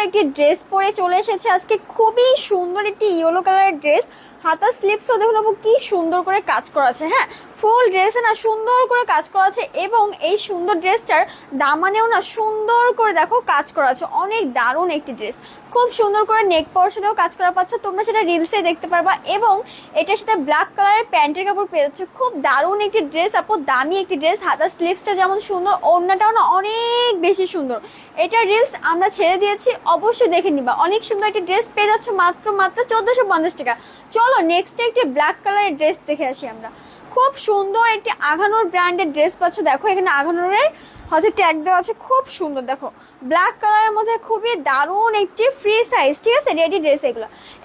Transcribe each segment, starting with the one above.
একটি ড্রেস পরে চলে এসেছে আজকে, খুবই সুন্দর একটি ইয়েলো কালারের ড্রেস। হাতা স্লিপসও দেখুন আপু কি সুন্দর করে কাজ করা আছে। হ্যাঁ, ফুল ড্রেসে না সুন্দর করে কাজ করা আছে এবং এই সুন্দর ড্রেসটার দামানেও না সুন্দর করে দেখো কাজ করা আছে। অনেক দারুণ একটি ড্রেস, খুব সুন্দর করে নেক পোর্শনেও কাজ করা পাচ্ছ তোমরা, সেটা রিলসে দেখতে পারবা। এবং এটার সাথে ব্ল্যাক কালারের প্যান্টের কাপড় পেয়ে যাচ্ছে। খুব দারুণ একটি ড্রেস আপু, দামি একটি ড্রেস। হাতা স্লিভসটা যেমন সুন্দর, ওড়নাটাও না অনেক বেশি সুন্দর। এটা রিলস আমরা ছেড়ে দিয়েছি, অবশ্যই দেখে নিবা। অনেক সুন্দর একটি ড্রেস পেয়ে যাচ্ছে মাত্র 1450 টাকা। চলো নেক্সট একটি ব্ল্যাক কালারের ড্রেস দেখে আসি আমরা। খুব সুন্দর একটি আঘানোর ব্র্যান্ডের ড্রেস পাচ্ছ। দেখো এখানে আঘানোরের হচ্ছে ট্যাগ দেওয়া আছে, খুব সুন্দর। দেখো ব্ল্যাক কালারের মধ্যে খুবই দারুণ একটি ফ্রি সাইজ, ঠিক আছে, রেডি ড্রেস।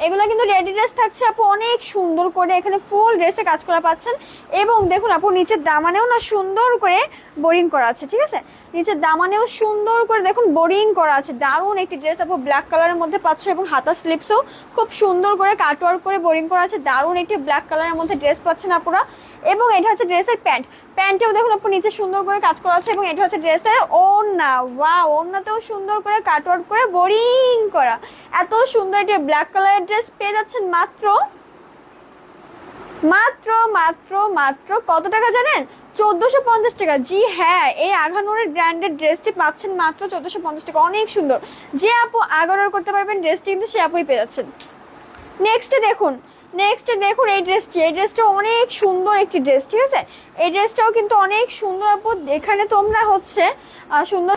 এগুলো কিন্তু রেডি ড্রেস থাকছে আপু, অনেক সুন্দর করে এখানে ফুল ড্রেসে কাজ করা পাচ্ছেন। এবং দেখুন আপু নিচের দামানেও না সুন্দর করে বোরিং করা আছে, ঠিক আছে, নিচের দামানেও সুন্দর করে দেখুন বোরিং করা আছে। দারুণ একটি ড্রেস আপু, ব্ল্যাক কালারের মধ্যে পাচ্ছ এবং হাতা স্লিপসও খুব সুন্দর করে কাটওয়ার্ক করে বোরিং করা আছে। দারুণ একটি ব্ল্যাক কালারের মধ্যে ড্রেস পাচ্ছেন আপুরা। এবং এটা হচ্ছে ড্রেসের প্যান্ট, প্যান্টেও দেখুন আপু নিচে সুন্দর করে কাজ করা আছে। এবং এটা হচ্ছে ড্রেসের ওড়না, ওয়াও, ওড়নাতেও সুন্দর করে কাটওয়ার্ক করে বোরিং করা। এত সুন্দর একটি ব্ল্যাক কালারের ড্রেস পেয়ে যাচ্ছেন মাত্র মাত্র মাত্র মাত্র কত টাকা জানেন? 1450 টাকা। জি হ্যাঁ, এই আঘানোরের ব্র্যান্ডের ড্রেসটি পাচ্ছেন মাত্র 1450 টাকা। অনেক সুন্দর, যে আপু আগে অর্ডার করতে পারবেন ড্রেসটি কিন্তু সে আপুই পেয়ে যাচ্ছেন। নেক্সটে দেখুন, এই ড্রেসটা অনেক সুন্দর একটি ড্রেস, ঠিক আছে। এই ড্রেসটাও কিন্তু অনেক সুন্দর আপু। এখানে তোমরা হচ্ছে সুন্দর,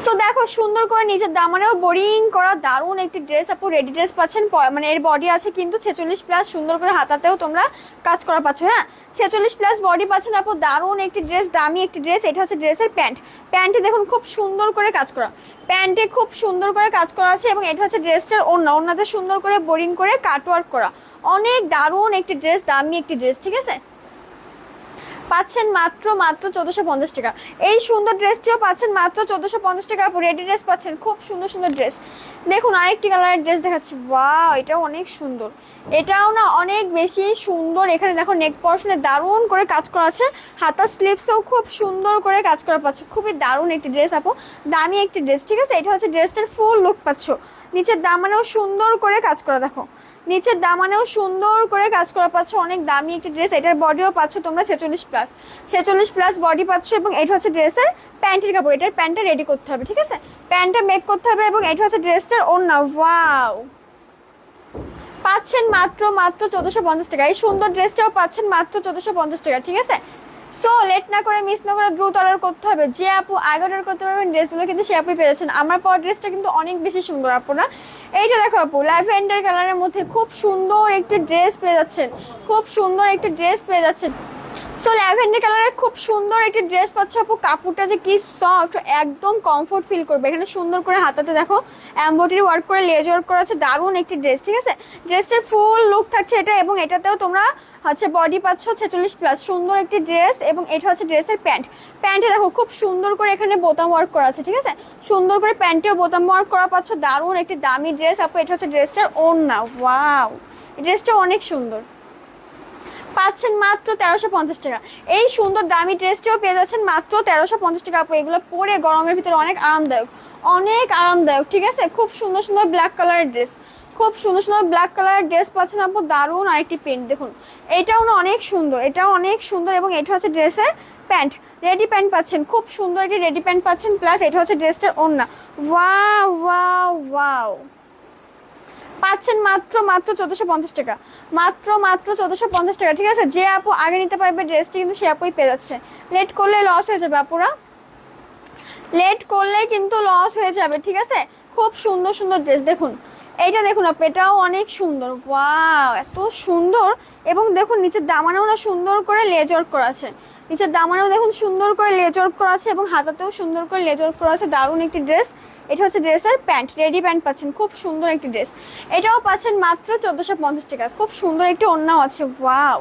সো দেখো সুন্দর করে নিচের দামানেও বোরিং করা দারুণ একটি ড্রেস আপু। রেডি ড্রেস পাচ্ছেন, মানে এর বডি আছে কিন্তু 46+। সুন্দর করে হাতাতেও তোমরা কাজ করা পাচ্ছ। হ্যাঁ, 46+ বডি পাচ্ছেন আপু। দারুণ একটি ড্রেস, দামি একটি ড্রেস। এটা হচ্ছে ড্রেসের প্যান্ট, প্যান্টে দেখুন খুব সুন্দর করে কাজ করা, প্যান্টে খুব সুন্দর করে কাজ করা আছে। এবং এটা হচ্ছে ড্রেসটার ওড়না, ওড়নাতে সুন্দর করে বোরিং করে কাটওয়ার্ক করা। অনেক দারুণ একটি ড্রেস, দামি একটি ড্রেস, ঠিক আছে। পাচ্ছেন মাত্র 1450 টাকা। এই সুন্দর ড্রেসটিও পাচ্ছেন মাত্র 1450 টাকা। রেডি ড্রেস পাচ্ছেন, খুব সুন্দর সুন্দর ড্রেস। দেখুন আরেকটি কালারের ড্রেস দেখাচ্ছি, ওয়াও, এটাও অনেক সুন্দর, এটাও না অনেক বেশি সুন্দর। এখানে দেখো নেক পোর্শনে দারুণ করে কাজ করা আছে, হাতা স্লিভসেও খুব সুন্দর করে কাজ করা পাচ্ছে। খুবই দারুণ একটি ড্রেস আপু, দামি একটি ড্রেস, ঠিক আছে। এটা হচ্ছে ড্রেসটার ফুল লুক পাচ্ছ। নিচের দামানেও সুন্দর করে কাজ করা, দেখো নিচের দামানেও সুন্দর করে কাজ করা পাচ্ছ। অনেক দামি একটি ড্রেস। এটার বডিও পাচ্ছ তোমরা 46+, বডি পাচ্ছ। এবং এটা হচ্ছে ড্রেসের প্যান্টের কাপড়, এটার প্যান্টটা রেডি করতে হবে, ঠিক আছে, প্যান্টটা মেক করতে হবে। এবং এটা হচ্ছে ড্রেসটার ওড়না, ওয়াও, পাচ্ছেন মাত্র 1450 টাকা। এই সুন্দর ড্রেসটাও পাচ্ছেন মাত্র 1450 টাকা, ঠিক আছে। সো লেট না করে, মিস না করে দ্রুত অর্ডার করতে হবে। যে আপু আগে অর্ডার করতে পারবেন ড্রেসগুলো কিন্তু সে আপু পেয়েছেন। আমার পর ড্রেসটা কিন্তু অনেক বেশি সুন্দর আপু না। এইটা দেখো আপু, ল্যাভেন্ডার কালারের মধ্যে খুব সুন্দর একটি ড্রেস পেয়ে যাচ্ছেন, খুব সুন্দর একটি ড্রেস পেয়ে যাচ্ছেন। সো ল্যাভেন্ডার কালারের খুব সুন্দর একটি ড্রেস পাচ্ছ আপু। কাপড়টা যে কি সফট, একদম কমফোর্ট ফিল করবে। এখানে সুন্দর করে হাতাতে দেখো এমব্রয়ডারি ওয়ার্ক করে লেজ ওয়ার্ক করা আছে। দারুণ একটি ড্রেস, ঠিক আছে। ড্রেসটার ফুল লুক থাকছে এটা। এবং এটাতেও তোমরা হচ্ছে বডি পাচ্ছ 46+। সুন্দর একটি ড্রেস। এবং এটা হচ্ছে ড্রেসের প্যান্ট, প্যান্টে দেখো খুব সুন্দর করে এখানে বোতাম ওয়ার্ক করা আছে, ঠিক আছে। সুন্দর করে প্যান্টেও বোতাম ওয়ার্ক করা পাচ্ছ। দারুণ একটি দামি ড্রেস আপু। এটা হচ্ছে ড্রেসটার ওড়না, ওয়াও, ড্রেসটা অনেক সুন্দর। পাচ্ছেন মাত্র 1350 টাকা। এই সুন্দর দামি ড্রেসটিও পেয়ে যাচ্ছেন মাত্র 1350 টাকা আপু। এগুলো পরে গরমের ভিতরে অনেক আরামদায়ক, অনেক আরামদায়ক, ঠিক আছে। খুব সুন্দর সুন্দর ব্ল্যাক কালারের ড্রেস, খুব সুন্দর সুন্দর ব্ল্যাক কালারের ড্রেস পাচ্ছেন আপু। দারুণ আরেকটি প্রিন্ট দেখুন, এটাও না অনেক সুন্দর, এটাও অনেক সুন্দর। এবং এটা হচ্ছে ড্রেসের প্যান্ট, রেডি প্যান্ট পাচ্ছেন, খুব সুন্দর একটি রেডি প্যান্ট পাচ্ছেন। প্লাস এটা হচ্ছে ড্রেসটার ওড়না, ওয়াও ওয়াও ওয়াও, পাচ্ছেন মাত্র 1450 টাকা। মাত্র 1450 টাকা, ঠিক আছে। যে আপু আগে নিতে পারবে ড্রেসটি কিন্তু সে আপুই পেয়ে যাচ্ছে। লেট করলে লস হয়ে যাবে আপুরা, লেট করলে কিন্তু লস হয়ে যাবে, ঠিক আছে। খুব সুন্দর সুন্দর ড্রেস দেখুন, এইটা দেখুন আপু, এটাও অনেক সুন্দর, ওয়াও, এত সুন্দর। এবং দেখুন নিচের দামানেও না সুন্দর করে লেজ ওয়ার্ক করা আছে, নিচের দামানেও দেখুন সুন্দর করে লেজ ওয়ার্ক করা আছে। এবং হাতাতেও সুন্দর করে লেজ ওয়ার্ক করা আছে। দারুণ একটি ড্রেস। এটা হচ্ছে ড্রেসের প্যান্ট, রেডি প্যান্ট পাচ্ছেন, খুব সুন্দর একটি ড্রেস। এটাও পাচ্ছেন মাত্র 1450 টাকা। খুব সুন্দর একটি ওড়নাও আছে, ওয়াও,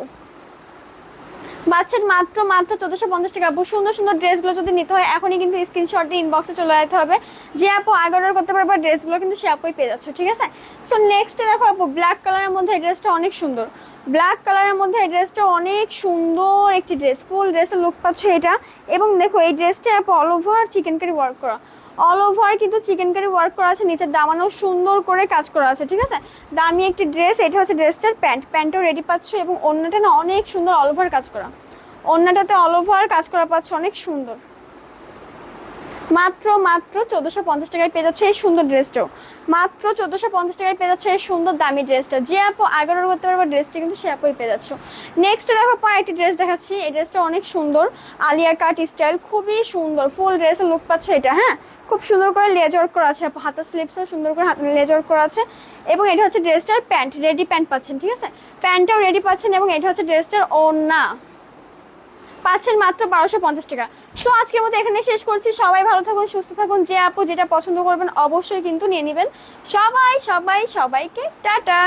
পাচ্ছেন মাত্র 1450 টাকা। সুন্দর সুন্দর ড্রেসগুলো যদি নিতে হয় এখনই কিন্তু স্ক্রিনশট দিয়ে ইনবক্সে চলে যেতে হবে। যে আপু আগে অর্ডার করতে পারবে ড্রেসগুলো কিন্তু সে আপুই পেয়ে যাচ্ছে, ঠিক আছে। সো নেক্সটে দেখো আপু, ব্ল্যাক কালারের মধ্যে এই ড্রেসটা অনেক সুন্দর, ব্ল্যাক কালারের মধ্যে এই ড্রেসটা অনেক সুন্দর একটি ড্রেস। ফুল ড্রেসের লুক পাচ্ছে এটা। এবং দেখো এই ড্রেসটা আপু all over chikankari work করা, অল ওভার কিন্তু চিকেন কারি ওয়ার্ক করা আছে, নিচের দামানো সুন্দর করে কাজ করা আছে, ঠিক আছে। দামি একটি ড্রেস। এটা হচ্ছে ড্রেসটার প্যান্টও রেডি পাচ্ছ, এবং ওড়নাটা না অনেক সুন্দর অল ওভার কাজ করা, ওড়নাটাতে অল ওভার কাজ করা পাচ্ছ, অনেক সুন্দর। মাত্র 1450 টাকায় পেয়ে যাচ্ছে এই সুন্দর ড্রেসটাও। মাত্র 1450 টাকায় পেয়ে যাচ্ছে এই সুন্দর দামি ড্রেসটা। যে আপু আগে অর্ডার করতে পারবে ড্রেসটা কিন্তু সে আপুই পেয়ে যাচ্ছ। নেক্সট দেখো একটি ড্রেস দেখাচ্ছি। এই ড্রেসটা অনেক সুন্দর, আলিয়া কাট স্টাইল, খুবই সুন্দর। ফুল ড্রেসের লুক পাচ্ছ এটা, হ্যাঁ খুব সুন্দর করে লেজ ওয়ার্ক করা আছে, হাতা স্লিপসও সুন্দর করে লেজ ওয়ার্ক করা আছে। এবং এটা হচ্ছে ড্রেসটার প্যান্ট, রেডি প্যান্ট পাচ্ছেন, ঠিক আছে, প্যান্টটাও রেডি পাচ্ছেন। এবং এটা হচ্ছে ড্রেসটার ওড়না, পাচ্ছেন মাত্র 1250 টাকা। তো আজকের মতো এখানে শেষ করছি। সবাই ভালো থাকুন, সুস্থ থাকুন। যে আপু যেটা পছন্দ করবেন অবশ্যই কিন্তু নিয়ে নেবেন। সবাইকে টাটা।